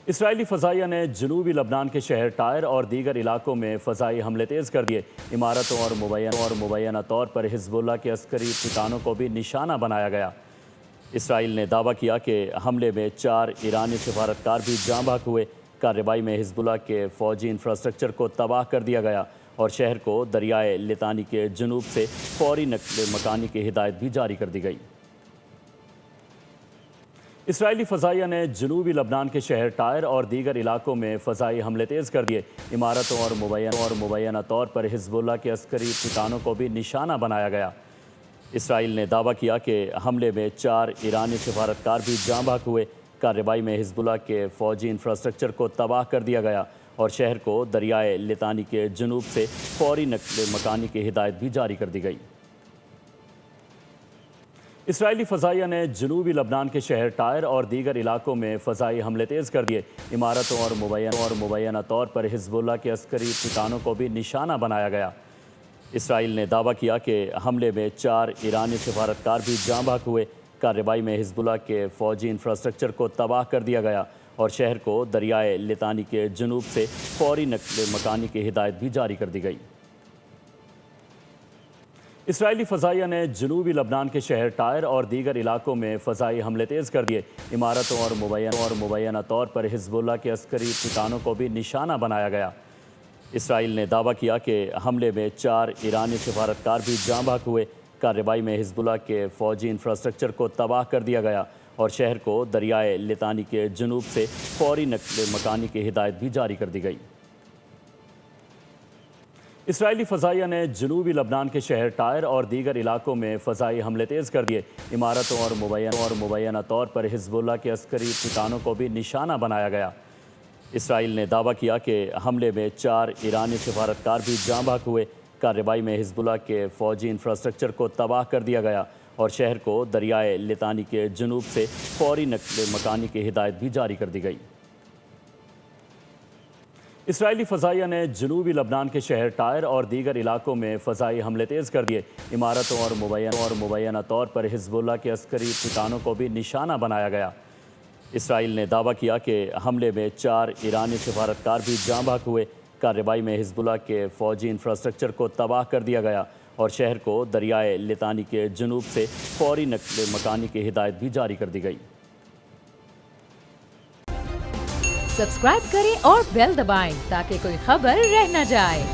اسرائیلی فضائیہ نے جنوبی لبنان کے شہر ٹائر اور دیگر علاقوں میں فضائی حملے تیز کر دیے۔ عمارتوں اور مبینہ طور پر حزب اللہ کے عسکری ٹھکانوں کو بھی نشانہ بنایا گیا۔ اسرائیل نے دعویٰ کیا کہ حملے میں 4 ایرانی سفارتکار بھی جاں بحق ہوئے۔ کارروائی میں حزب اللہ کے فوجی انفراسٹرکچر کو تباہ کر دیا گیا اور شہر کو دریائے لتانی کے جنوب سے فوری نقل مکانی کی ہدایت بھی جاری کر دی گئی۔ اسرائیلی فضائیہ نے جنوبی لبنان کے شہر ٹائر اور دیگر علاقوں میں فضائی حملے تیز کر دیے۔ عمارتوں اور مبینہ طور پر حزب اللہ کے عسکری ٹھکانوں کو بھی نشانہ بنایا گیا۔ اسرائیل نے دعویٰ کیا کہ حملے میں 4 ایرانی سفارتکار بھی جاں بحق ہوئے۔ کارروائی میں حزب اللہ کے فوجی انفراسٹرکچر کو تباہ کر دیا گیا اور شہر کو دریائے لتانی کے جنوب سے فوری نقل مکانی کی ہدایت بھی جاری کر دی گئی۔ اسرائیلی فضائیہ نے جنوبی لبنان کے شہر ٹائر اور دیگر علاقوں میں فضائی حملے تیز کر دیے۔ عمارتوں اور مبینہ طور پر حزب اللہ کے عسکری ٹھکانوں کو بھی نشانہ بنایا گیا۔ اسرائیل نے دعویٰ کیا کہ حملے میں 4 ایرانی سفارتکار بھی جاں بحق ہوئے۔ کارروائی میں حزب اللہ کے فوجی انفراسٹرکچر کو تباہ کر دیا گیا اور شہر کو دریائے لتانی کے جنوب سے فوری نقل مکانی کی ہدایت بھی جاری کر دی گئی۔ اسرائیلی فضائیہ نے جنوبی لبنان کے شہر ٹائر اور دیگر علاقوں میں فضائی حملے تیز کر دیے۔ عمارتوں اور مبینہ طور پر حزب اللہ کے عسکری ٹھکانوں کو بھی نشانہ بنایا گیا۔ اسرائیل نے دعویٰ کیا کہ حملے میں 4 ایرانی سفارتکار بھی جاں بحق ہوئے۔ کارروائی میں حزب اللہ کے فوجی انفراسٹرکچر کو تباہ کر دیا گیا اور شہر کو دریائے لتانی کے جنوب سے فوری نقل مکانی کی ہدایت بھی جاری کر دی گئی۔ اسرائیلی فضائیہ نے جنوبی لبنان کے شہر ٹائر اور دیگر علاقوں میں فضائی حملے تیز کر دیے۔ عمارتوں اور مبینہ طور پر حزب اللہ کے عسکری ٹھکانوں کو بھی نشانہ بنایا گیا۔ اسرائیل نے دعویٰ کیا کہ حملے میں 4 ایرانی سفارتکار بھی جاں بحق ہوئے۔ کارروائی میں حزب اللہ کے فوجی انفراسٹرکچر کو تباہ کر دیا گیا اور شہر کو دریائے لتانی کے جنوب سے فوری نقل مکانی کی ہدایت بھی جاری کر دی گئی۔ اسرائیلی فضائیہ نے جنوبی لبنان کے شہر ٹائر اور دیگر علاقوں میں فضائی حملے تیز کر دیے۔ عمارتوں اور مبینہ طور پر حزب اللہ کے عسکری ٹھکانوں کو بھی نشانہ بنایا گیا۔ اسرائیل نے دعویٰ کیا کہ حملے میں 4 ایرانی سفارتکار بھی جاں بحق ہوئے۔ کارروائی میں حزب اللہ کے فوجی انفراسٹرکچر کو تباہ کر دیا گیا اور شہر کو دریائے لتانی کے جنوب سے فوری نقل مکانی کی ہدایت بھی جاری کر دی گئی۔ سبسکرائب کریں اور بیل دبائیں تاکہ کوئی خبر رہ نہ جائے۔